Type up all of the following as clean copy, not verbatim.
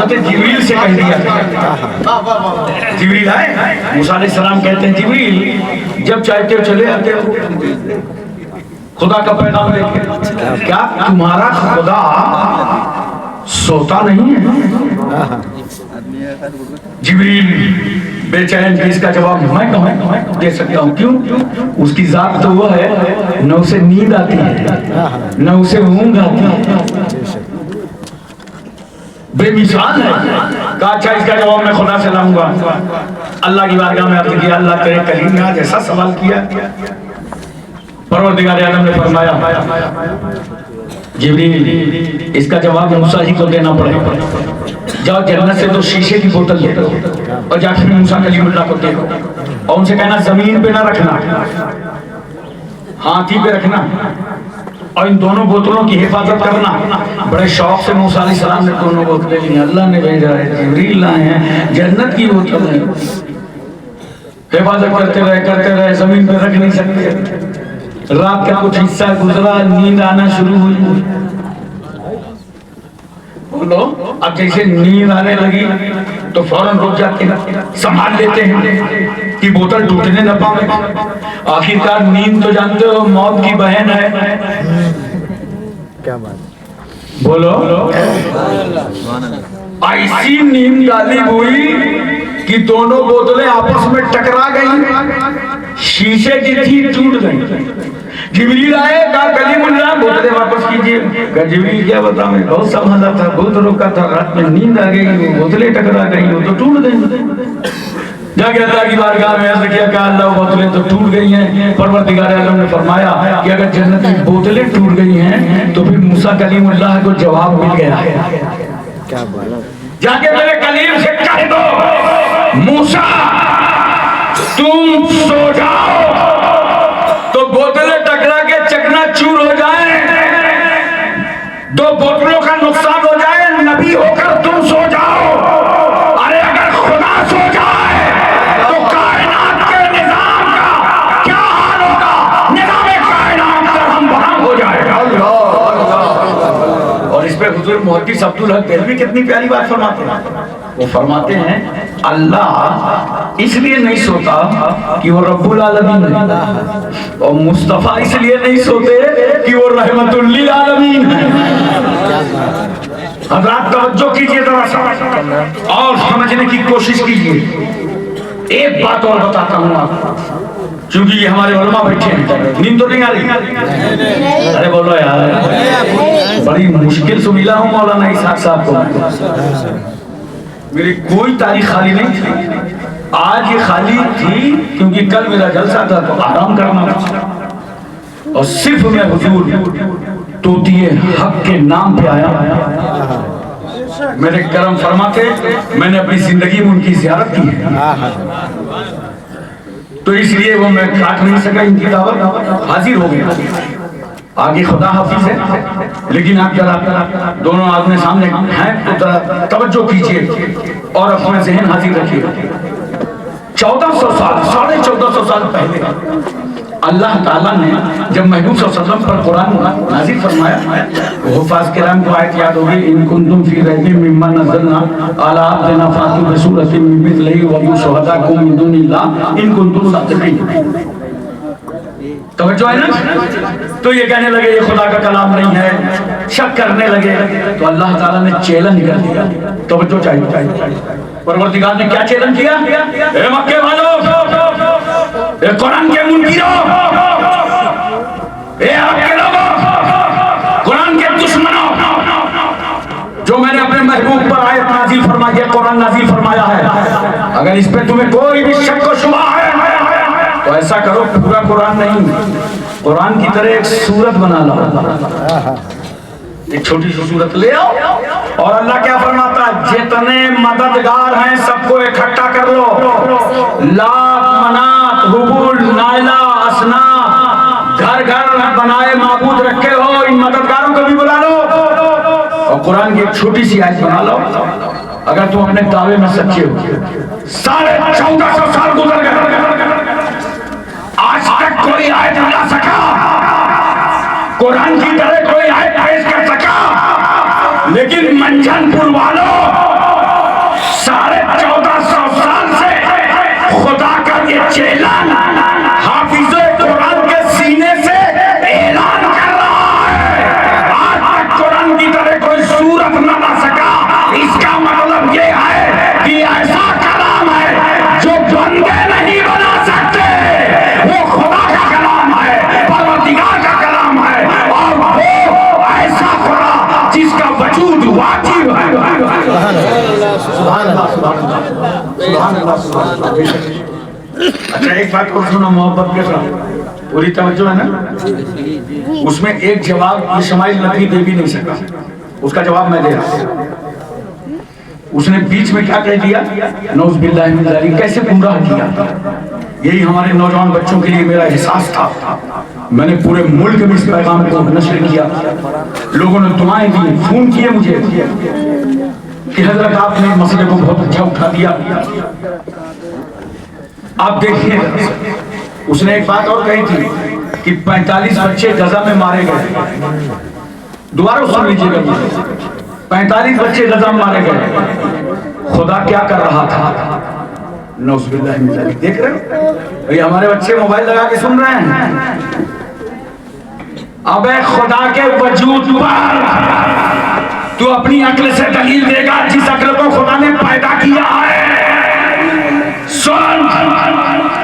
हजरत जिब्रील से कह दिया। जिब्रील आए, मूसा अलैहिस्सलाम कहते हैं जिब्रील जब चाहते हो चले आते हो खुदा का पैगाम लेके। क्या तुम्हारा खुदा सोता नहीं है? जिब्रील बेचैन कि इसका जवाब मैं कहूँ दे सकता हूँ। क्यों? उसकी जात तो वो है, न उसे नींद आती है न उसे ऊंघ आती है, बेमिसाल है। कहा अच्छा इसका जवाब मैं खुदा से लाऊंगा। अल्लाह की बारगाह में अर्ज किया, अल्लाह तेरे करीम ने आज ऐसा सवाल किया। परवरदिगार आलम ने फरमाया जिब्रील इसका जवाब मूसा ही को देना पड़ेगा। जाओ जन्नत से तो शीशे की बोतल ले लो और जाकर मूसा कलीमुल्लाह को दे दो और उनसे कहना जमीन पे ना रखना, हाथी पे रखना और इन दोनों बोतलों की हिफाजत करना। बड़े शौक से मूसा अलैहिस्सलाम ने दोनों बोतलें ली। अल्लाह ने भेजा है, जिब्रील लाए हैं, जन्नत की बोतल है। हिफाजत करते रहे, जमीन पे रख नहीं सकते। रात का कुछ हिस्सा गुजरा, नींद आना शुरू हुई। बोलो अब जैसे नींद आने लगी तो फौरन रुक जाते हैं, संभाल लेते हैं कि बोतल टूटने न पाए। आखिरकार नींद तो जानते हो मौत की बहन है। क्या बात, बोलो ऐसी नींद गालिब हुई कि दोनों बोतलें आपस में टकरा गई, शीशे की थी टूट गई। जिब्रील आए, कहा कलीमुल्लाह बोतलें वापस कीजिए। कहा जिब्रील क्या बताऊं, मैं बहुत संभाला था, बहुत रोका था, रात में नींद आ गई, वो बोतलें टकरा गई, वो तो टूट गई। जाके अल्लाह की बारगाह में अर्ज किया, कहा अल्लाह बोतलें तो टूट गई हैं। परवरदिगार आलम ने फरमाया कि अगर जन्नत में बोतलें टूट गई हैं तो फिर मूसा कलीमुल्लाह को जवाब मिल गया है। क्या बात, जाके मेरे कलीम से कह दो मूसा तुम सो जाओ तो बोतलें टकरा के चकनाचूर हो जाए, दो बोतलों का नुकसान हो जाए, नबी होकर तुम सो जाओ। अरे अगर खुदा सो जाए तो कायनात के निजाम का क्या हाल होगा? निजाम कायनात हम बहाम हो जाएगा। और इस पे हुजूर मुहद्दिस अब्दुल हक देलवी कितनी प्यारी बात फरमाते हैं। वो फरमाते हैं अल्लाह इसलिए नहीं सोता कि वो रब्बुल आलमीन है, और मुस्तफा इसलिए नहीं सोते कि वो रहमतुल लिल आलमीन है। हज़रात तवज्जो कीजिए जरा सा और समझने की कोशिश कीजिए। एक बात और बताता हूँ आपको, क्योंकि ये हमारे उलमा बैठे हैं, नींद तो नहीं आ रही? अरे बोलो यार, बड़ी मुश्किल से मिला हूँ मौलाना इसहाक साहब को। मेरी कोई तारीख खाली नहीं थी, आज ये खाली थी क्योंकि कल मेरा जलसा था तो आराम करना था। और सिर्फ मैं हुजूर तोतिए हक के नाम पे आया। मेरे करम फरमाते मैंने अपनी जिंदगी में उनकी ज़ियारत की है, तो इसलिए वो मैं काट नहीं सका, इनकी दावत हाजिर हो गया। आगे खुदा हाफिज है, लेकिन आप जरा दोनों आदमी सामने हैं तो जरा तवज्जो कीजिए और अपना ज़हन हाजिर रखिए। 1400 साल 1450 साल पहले अल्लाह ताला ने जब महबूब सल्लल्लाहु अलैहि वसल्लम पर कुरान नाज़िल फरमाया, हुफ़ाज़ किराम को आयत याद होगी, इन कुंतुम फी रैबिन मिम्मा नज़्ज़लना अला अब्दिना फातू बिसूरतिन मिन मिस्लिही वदू शुहदाकुम मिन दुनिल्लाह इन कुंतुम सादिक़ीन। तवज्जो है ना? तो ये कहने लगे ये खुदा का कलाम नहीं है, शक करने लगे, तो अल्लाह ताला ने चैलेंज कर दिया। तवज्जो चाहिए। परवरदिगार ने क्या चैलेंज किया? ए मक्के वालों, ए कुरान के मुनकिरों, ए आपके लोगों, कुरान के दुश्मनों, जो मैंने अपने महबूब पर आयत नाज़िल फरमाई है, कुरान नाज़िल फरमाया है, अगर इस पे तुम्हें कोई भी शक व शुबहा है तो ऐसा करो, पूरा कुरान नहीं, कुरान की तरह एक सूरत बना लो, एक छोटी सी सूरत ले आओ। और अल्लाह क्या फरमाता है? जितने मददगार हैं सबको इकट्ठा कर लो, लात मनात हुबुल नाइला असना, घर घर बनाए माबूद रखे हो, इन मददगारों को भी बुला लो और कुरान की एक छोटी सी आयत बना लो। अगर तुम अपने दावे में सच्चे हो, 1450 साल गुजर गए, आज तक कोई आयत ला सका, कुरान की तरह कोई आयत पेश कर सका, लेकिन मंझनपुर वालों 1450 साल से खुदा का ये चेला हाफिज़े कुरान के सीने से ऐलान कर रहा है, आज तक कुरान की तरह कोई सूरत न ला सका। इसका मतलब ये है कि ऐसा कलाम है जो बंदे नहीं बना सकते, वो खुदा का कलाम है, परवरदिगार का कलाम है, और वो ऐसा खुदा जिसका वजूद वाजिब है। अच्छा, एक बात को सुनो मोहब्बत के साथ, पूरी तवज्जो है ना। उसमें एक जवाब इस्माइल नबी दे भी नहीं सका, उसका जवाब मैं दे रहा हूं। उसने बीच में क्या कह दिया, नौज़ बिल्लाहि मिन ज़ालिक, कैसे गुमराह किया। यही हमारे नौजवान बच्चों के लिए मेरा एहसास था। मैंने पूरे मुल्क में इस पैगाम को नशर किया, लोगों ने दुआएं दी, फोन किए मुझे कि हजरत आपने मसले को बहुत अच्छा उठा दिया। आप देखिए, उसने एक बात और कही थी कि 45 बच्चे गजा में मारे गए। दोबारा सुन लीजिएगा, 45 बच्चे गजा में मारे गए। खुदा क्या कर रहा था, नौज़ बिल्लाहि मिन ज़ालिक। देख रहे हो, ये हमारे बच्चे मोबाइल लगा के सुन रहे हैं। अबे खुदा के वजूद पर तू अपनी अक्ल से दलील देगा, जिस अक्ल को खुदा ने पैदा किया है। सुन,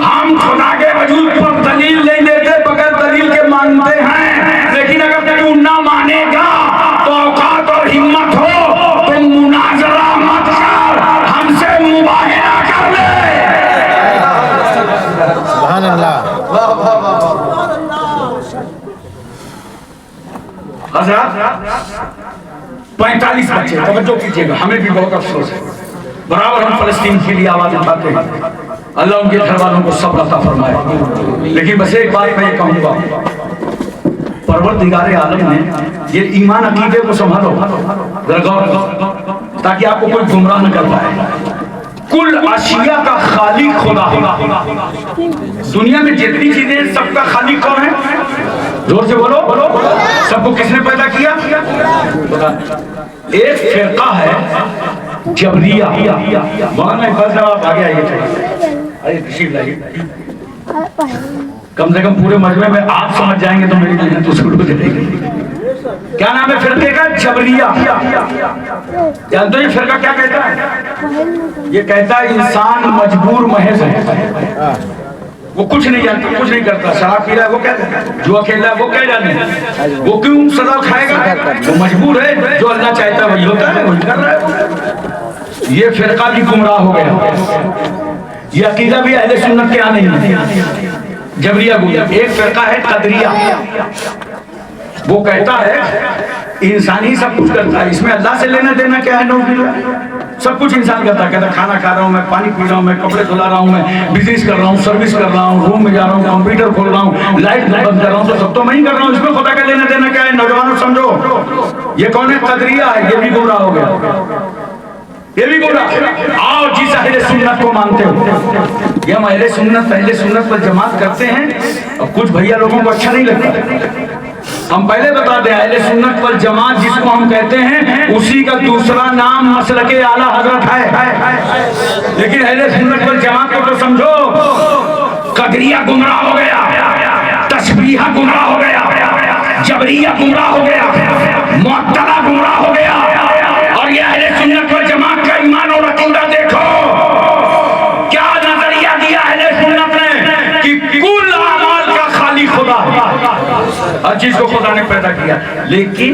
हम खुदा के वजूद पर दलील नहीं देते, बगैर दलील के मानते हैं। लेकिन अगर तू ना मानेगा तो औकात और हिम्मत हो तो मुनाजरा मत कर, हमसे मुबाहिरा कर ले। सुभान अल्लाह। 45 बच्चे, तवज्जो कीजिएगा, हमें भी बहुत अफसोस है। बराबर हम फलस्तीन के लिए आवाज उठाते हैं, अल्लाह उनके घर वालों को सब्र अता फरमाए। लेकिन बस एक बात मैं ये कहूंगा, परवरदिगार आलम ने ये ईमान अकीदे को संभालो, ताकि आपको कोई गुमराह न कर पाए। कुल अशिया का खालिक खुदा। दुनिया में जितनी चीजें, सबका खालिक कौन है? जोर से बोलो, सबको किसने पैदा किया? एक फिरका है जबरिया। मौलाना इकबाल साहब आप आगे आइए, तशरीफ लाइए। कम से कम पूरे मजमे में आप समझ जाएंगे तो मेरी मेहनत तो शुरू हो जाएगी। क्या नाम है फिरके का? जबरिया। जानते हो ये फिरका क्या कहता है? ये कहता है इंसान मजबूर महज है, वो कुछ नहीं जानता, कुछ नहीं करता। शराब पी रहा है वो क्या है, जो अकेला है वो क्या जाने, वो क्यों सदा खाएगा, वो मजबूर है। जो अल्लाह चाहता है वही होता है, वही कर रहा है। ये फिरका भी गुमराह हो गया। ये अकीदा भी अहले सुन्नत के यहाँ नहीं है। जबरिया गुमराह। एक फिरका है कदरिया, वो कहता है इंसान ही सब कुछ करता है, इसमें अल्लाह से लेना देना क्या है? सब कुछ इंसान करता है। कहता खाना खा रहा हूँ मैं, पानी पी रहा हूँ मैं, कपड़े धुला रहा हूँ मैं, बिजनेस कर रहा हूँ, सर्विस कर रहा हूँ, रूम में जा रहा हूँ, कंप्यूटर खोल रहा हूँ, लाइट बंद कर रहा हूँ, तो सब तो मैं ही कर रहा हूँ। इसमें खुदा का लेना देना क्या है? नौजवानों समझो, ये कौन है? कदरिया है। ये भी गुमराह हो गया, ये भी गुमराह। आओ जिस अहले सुन्नत को मानते हो, ये हम अहले सुन्नत पर जमात करते हैं। और कुछ भैया लोगों को अच्छा नहीं लगता, हम पहले बता दें, अहले सुन्नत वल जमात जिसको हम कहते हैं, उसी का दूसरा नाम मसलके आला हजरत है। लेकिन अहले सुन्नत वल जमात को तो समझो, कदरिया गुमराह हो गया, तशबीहा गुमराह हो गया, जबरिया गुमराह हो गया, मुअत्तला गुमराह हो गया। और ये अहले सुन्नत वल जमात का ईमान और अकीदा देखो, क्या नजरिया दिया अहले सुन्नत ने कि कुल अमाल का खालिक खुदा है, हर चीज को खुदा ने पैदा किया। लेकिन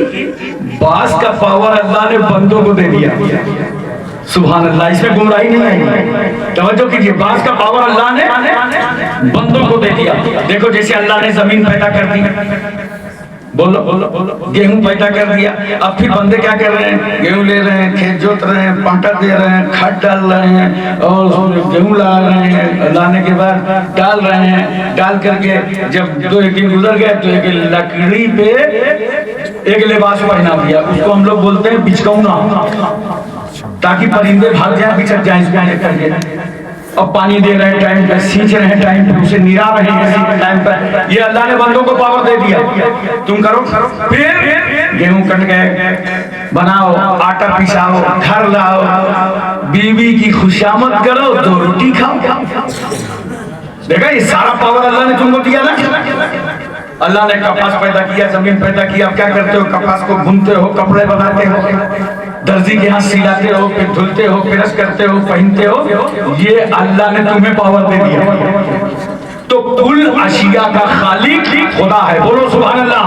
बास का पावर अल्लाह ने बंदों को दे दिया। सुभान अल्लाह, इसमें गुमराही नहीं है। तवज्जो कीजिए, बास का पावर अल्लाह ने बंदों को दे दिया। देखो जैसे अल्लाह ने जमीन पैदा कर दी, बोलो बोलो बोलो, गेहूं पैदा कर दिया। अब फिर बंदे क्या कर रहे हैं? गेहूं ले रहे हैं, खेत जोत रहे हैं, पाटा दे रहे हैं, खाद डाल रहे हैं, और गेहूं ला रहे हैं, लाने के बाद डाल रहे हैं, डाल करके जब 2-1 दिन गुजर गए तो एक लकड़ी पे एक लिबास पहना दिया। उसको हम लोग बोलते हैं बिचकौना, ताकि परिंदे भाग जाए, बिछक जाए इसको करके। अब पानी दे रहे हैं टाइम पे, सींच रहे हैं टाइम पे, उसे निरा रहे हैं टाइम पे। ये अल्लाह ने बंदों को पावर दे दिया, तुम करो। फिर गेहूं कट गए, बनाओ, आटा पिसाओ, घर लाओ, बीवी की खुशामद करो, 2 रोटी खाओ। देखा ये सारा पावर अल्लाह ने तुमको दिया ना। अल्लाह ने कपास पैदा किया, जमीन पैदा किया, क्या करते हो? कपास को भूनते हो, कपड़े बनाते हो, दर्जी के यहाँ सिलाते हो, फिर धुलते हो, प्रेस करते हो, पहनते हो। ये अल्लाह ने तुम्हें पावर दे दिया। तो कुल अशिया का खालिक खुदा है। बोलो सुभान अल्लाह।